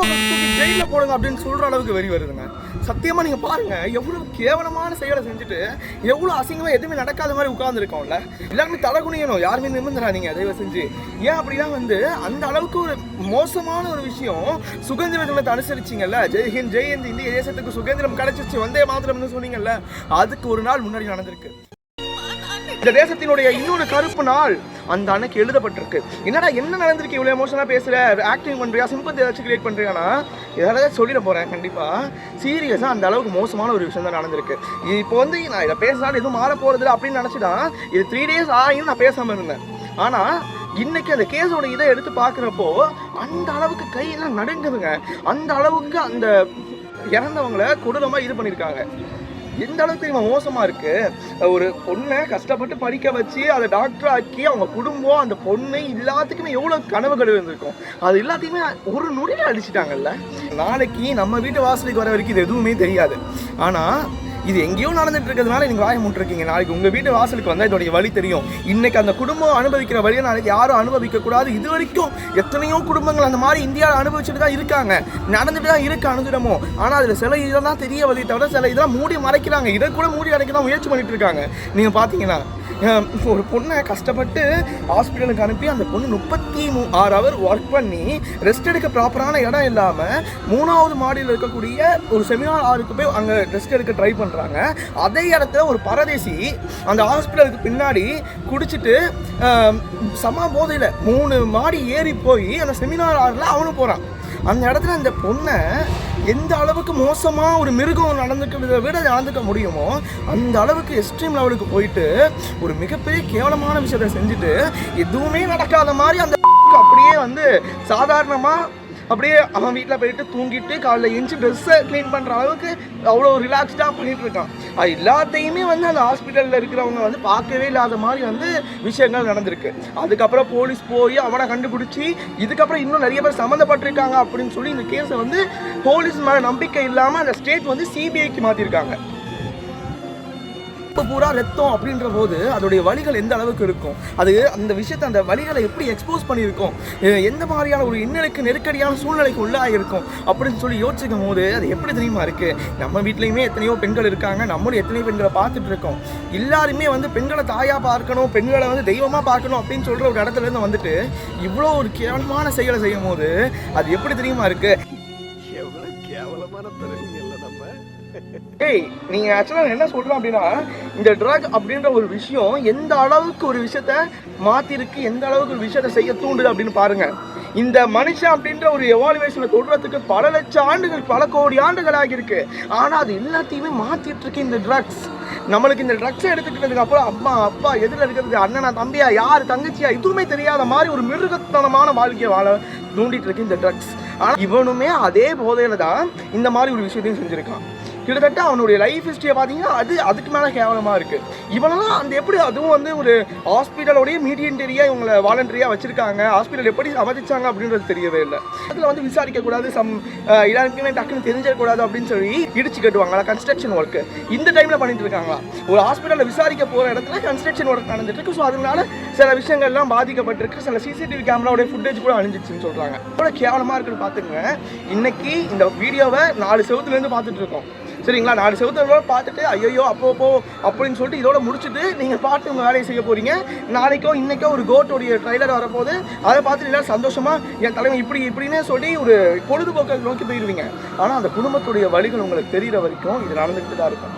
தூக்கி ஜெயிலில் போடுங்க அப்படின்னு சொல்கிற அளவுக்கு வெறி வருதுங்க. சத்தியமாக நீங்கள் பாருங்கள், எவ்வளோ கேவலமான செயலை செஞ்சுட்டு எவ்வளோ அசிங்கமாக எதுவுமே நடக்காத மாதிரி உட்காந்துருக்கோம்ல. எல்லாருமே தலைகுனியணும், யாருமே நிமிந்துறாதீங்க தயவு செஞ்சு. ஏன் அப்படிலாம் அந்த அளவுக்கு ஒரு மோசமான ஒரு விஷயம் சுதந்திர தினத்தை அனுசரிச்சிங்கல்ல, ஜெய்ஹிந்த் ஜெயந்த் இந்திய தேசத்துக்கு சுதந்திரம் கிடைச்சிச்சு வந்தே மாத்திரம்னு சொன்னீங்கல்ல, அதுக்கு ஒரு நாள் முன்னாடி நடந்திருக்கு. இந்த தேசத்தினுடைய இன்னொரு கருப்பு நாள் அந்த அன்னைக்கு எழுதப்பட்டிருக்கு. என்னடா என்ன நடந்திருக்கு, இவ்வளோ எமோஷனாக பேசுகிற, ஆக்டிங் பண்ணுறியா, சிம்பத்தி ஏதாச்சும் கிரியேட் பண்ணுறியானா, ஏதாவது சொல்லிட போகிறேன். கண்டிப்பாக சீரியஸாக அந்த அளவுக்கு மோசமான ஒரு விஷயம் தான் நடந்திருக்கு. இப்போ நான் இதை பேசினாலும் எதுவும் மாற போகிறதில்ல அப்படின்னு நினச்சிதான் இது 3 days ஆகியும் நான் பேசாமல் இருந்தேன். ஆனால் இன்னைக்கு அந்த கேஸோட இதை எடுத்து பார்க்குறப்போ அந்த அளவுக்கு கையெல்லாம் நடுங்குதுங்க. அந்த அளவுக்கு அந்த இறந்தவங்களை கொடூரமாக இது பண்ணியிருக்காங்க. எந்த அளவுக்கு தெரியுமா மோசமாக இருக்குது. ஒரு பொண்ணை கஷ்டப்பட்டு படிக்க வச்சு அதை டாக்டர் ஆக்கி அவங்க குடும்பம் அந்த பொண்ணு எல்லாத்துக்குமே எவ்வளோ கனவுகள் இருந்திருக்கும். அது எல்லாத்தையுமே ஒரு நொடியில் அடிச்சிட்டாங்கல்ல. நாளைக்கு நம்ம வீட்டு வாசலுக்கு வர வரைக்கும் இது எதுவுமே தெரியாது. ஆனால் இது எங்கேயோ நடந்துட்டு இருக்கிறதுனால நீங்கள் வாய முட்டிருக்கீங்க. நாளைக்கு உங்கள் வீட்டு வாசலுக்கு வந்தால் இதோடைய வழி தெரியும். இன்னைக்கு அந்த குடும்பம் அனுபவிக்கிற வழியை நாளைக்கு யாரும் அனுபவிக்கக்கூடாது. இது வரைக்கும் எத்தனையோ குடும்பங்கள் அந்த மாதிரி இந்தியாவில் அனுபவிச்சுட்டு தான் இருக்காங்க, நடந்துட்டு தான் இருக்கு அனுதினமும். ஆனால் அதில் சில இதெல்லாம் தெரிய வழி தவிர சில இதெல்லாம் மூடி மறைக்கிறாங்க. இதை கூட மூடி அடைக்க தான் முயற்சி பண்ணிட்டு இருக்காங்க. நீங்கள் பார்த்தீங்கன்னா ஒரு பொண்ணை கஷ்டப்பட்டு ஹாஸ்பிட்டலுக்கு அனுப்பி அந்த பொண்ணு 36 hours ஒர்க் பண்ணி ரெஸ்ட் எடுக்க ப்ராப்பரான இடம் இல்லாமல் 3வது மாடியில் இருக்கக்கூடிய ஒரு செமினார் ஹாலுக்கு போய் அங்கே ரெஸ்ட் எடுக்க ட்ரை பண்ணுறாங்க. அதே இடத்துல ஒரு பரதேசி அந்த ஹாஸ்பிட்டலுக்கு பின்னாடி குடிச்சிட்டு சம போதையில் 3 மாடி ஏறி போய் அந்த செமினார் ஹாலில் அவனும் போகிறான். அந்த இடத்துல அந்த பொண்ணை எந்த அளவுக்கு மோசமாக ஒரு மிருகம் நடந்துக்கிறத விட நடந்துக்க முடியுமோ அந்த அளவுக்கு எக்ஸ்ட்ரீம் லெவலுக்கு போயிட்டு ஒரு மிகப்பெரிய கேவலமான விஷயத்தை செஞ்சுட்டு எதுவுமே நடக்காத மாதிரி அந்த அப்படியே சாதாரணமாக அப்படியே அவன் வீட்டில் போயிட்டு தூங்கிட்டு காலையில் எஞ்சி ட்ரெஸ்ஸை க்ளீன் பண்ணுற அளவுக்கு அவ்வளோ ரிலாக்ஸ்டாக பண்ணிகிட்டு இருக்கான். அது எல்லாத்தையுமே அந்த ஹாஸ்பிட்டலில் இருக்கிறவங்க பார்க்கவே இல்லாத மாதிரி விஷயங்கள் நடந்திருக்கு. அதுக்கப்புறம் போலீஸ் போய் அவனை கண்டுபிடிச்சி இதுக்கப்புறம் இன்னும் நிறைய பேர் சம்மந்தப்பட்டிருக்காங்க அப்படின்னு சொல்லி இந்த கேஸை போலீஸ் மேலே நம்பிக்கை இல்லாமல் அந்த ஸ்டேட் சிபிஐக்கு மாற்றிருக்காங்க. இப்போ பூரா ரத்தம் அப்படின்ற போது அதோடைய வலிகள் எந்த அளவுக்கு இருக்கும், அது அந்த விஷயத்தை அந்த வலிகளை எப்படி எக்ஸ்போஸ் பண்ணியிருக்கோம், எந்த மாதிரியான ஒரு இன்னலுக்கு நெருக்கடியான சூழ்நிலைக்கு உள்ளாகிருக்கும் அப்படின்னு சொல்லி யோசிக்கும் போது அது எப்படி தெரியுமா இருக்குது. நம்ம வீட்லேயுமே எத்தனையோ பெண்கள் இருக்காங்க, நம்மளும் எத்தனையோ பெண்களை பார்த்துட்டு இருக்கோம். எல்லாருமே பெண்களை தாயாக பார்க்கணும், பெண்களை தெய்வமாக பார்க்கணும் அப்படின்னு சொல்கிற ஒரு இடத்துலேருந்து இவ்வளோ ஒரு கேவலமான செயலை செய்யும் போது அது எப்படி தெரியுமா இருக்குது. எவ்வளோ கேவலமான தருவீங்கல்ல நம்ம. நீங்க ஆக்சுவலா என்ன சொல்றோம் அப்படின்னா, இந்த ட்ரக் அப்படின்ற ஒரு விஷயம் எந்த அளவுக்கு ஒரு விஷயத்த மாத்திருக்கு, எந்த அளவுக்கு ஒரு விஷயத்த செய்ய தூண்டுது அப்படின்னு பாருங்க. இந்த மனுஷன் அப்படின்ற ஒரு எவாலுவேஷனை தொடுறதுக்கு பல லட்சம் ஆண்டுகள், பல கோடி ஆண்டுகள் ஆகியிருக்கு. ஆனா அது எல்லாத்தையுமே மாத்திட்டு இருக்கு இந்த ட்ரக்ஸ். நம்மளுக்கு இந்த ட்ரக்ஸை எடுத்துக்கிட்டதுக்கு அப்புறம் அம்மா அப்பா எதில் இருக்கிறது, அண்ணனா தம்பியா யார் தங்கச்சியா எதுவுமே தெரியாத மாதிரி ஒரு மிருகத்தனமான வாழ்க்கையை வாழ தூண்டிட்டு இருக்கு இந்த ட்ரக்ஸ். ஆனால் இவனுமே அதே போதையில தான் இந்த மாதிரி ஒரு விஷயத்தையும் செஞ்சிருக்கான். கிட்டத்தட்ட அவனுடைய லைஃப் ஹிஸ்ட்ரியை பார்த்தீங்கன்னா அதுக்கு மேலே கேவலமாக இருக்குது. இவனெல்லாம் எப்படி அதுவும் ஒரு ஹாஸ்பிட்டலோடைய மீடியன்டரியாக இவங்களை வாலண்டரியாக வச்சுருக்காங்க. ஹாஸ்பிட்டல் எப்படி சமதிச்சாங்க அப்படின்றது தெரியவே இல்லை. அதில் விசாரிக்கக்கூடாது, எல்லாருக்குமே டக்குன்னு தெரிஞ்சிடக்கூடாது அப்படின்னு சொல்லி இடிச்சு கட்டுவாங்களா கன்ஸ்ட்ரக்ஷன் ஒர்க்கு. இந்த டைமில் பண்ணிட்டு இருக்காங்களா. ஒரு ஹாஸ்பிட்டலில் விசாரிக்க போகிற இடத்துல கன்ஸ்ட்ரக்ஷன் ஒர்க் நடந்துட்டு இருக்கு. ஸோ அதனால சில விஷயங்கள்லாம் பாதிக்கப்பட்டிருக்கு. சில சிசிடிவி கேமராவுடைய ஃபுட்டேஜ் கூட அழிஞ்சிச்சுன்னு சொல்கிறாங்க. அவ்வளோ கேவலமாக இருக்குன்னு பார்த்துக்குங்க. இன்னைக்கு இந்த வீடியோவை 4 செவத்துலேருந்து பார்த்துட்டு இருக்கோம். சரிங்களா, 4 செவத்துல பார்த்துட்டு ஐயோ அப்போ அப்படின்னு சொல்லிட்டு இதோட முடிச்சுட்டு நீங்கள் பாட்டு உங்கள் வேலையை செய்ய போகிறீங்க. நாளைக்கோ இன்னைக்கோ ஒரு கோட்டோடைய ட்ரைலர் வரப்போது அதை பார்த்துட்டு எல்லாரும் சந்தோஷமாக என் தலைமை இப்படின்னு சொல்லி ஒரு பொழுதுபோக்கை நோக்கி போயிடுவீங்க. ஆனால் அந்த குடும்பத்துடைய வழிகள் உங்களுக்கு தெரிகிற வரைக்கும் இது நடந்துக்கிட்டு தான் இருக்கும்.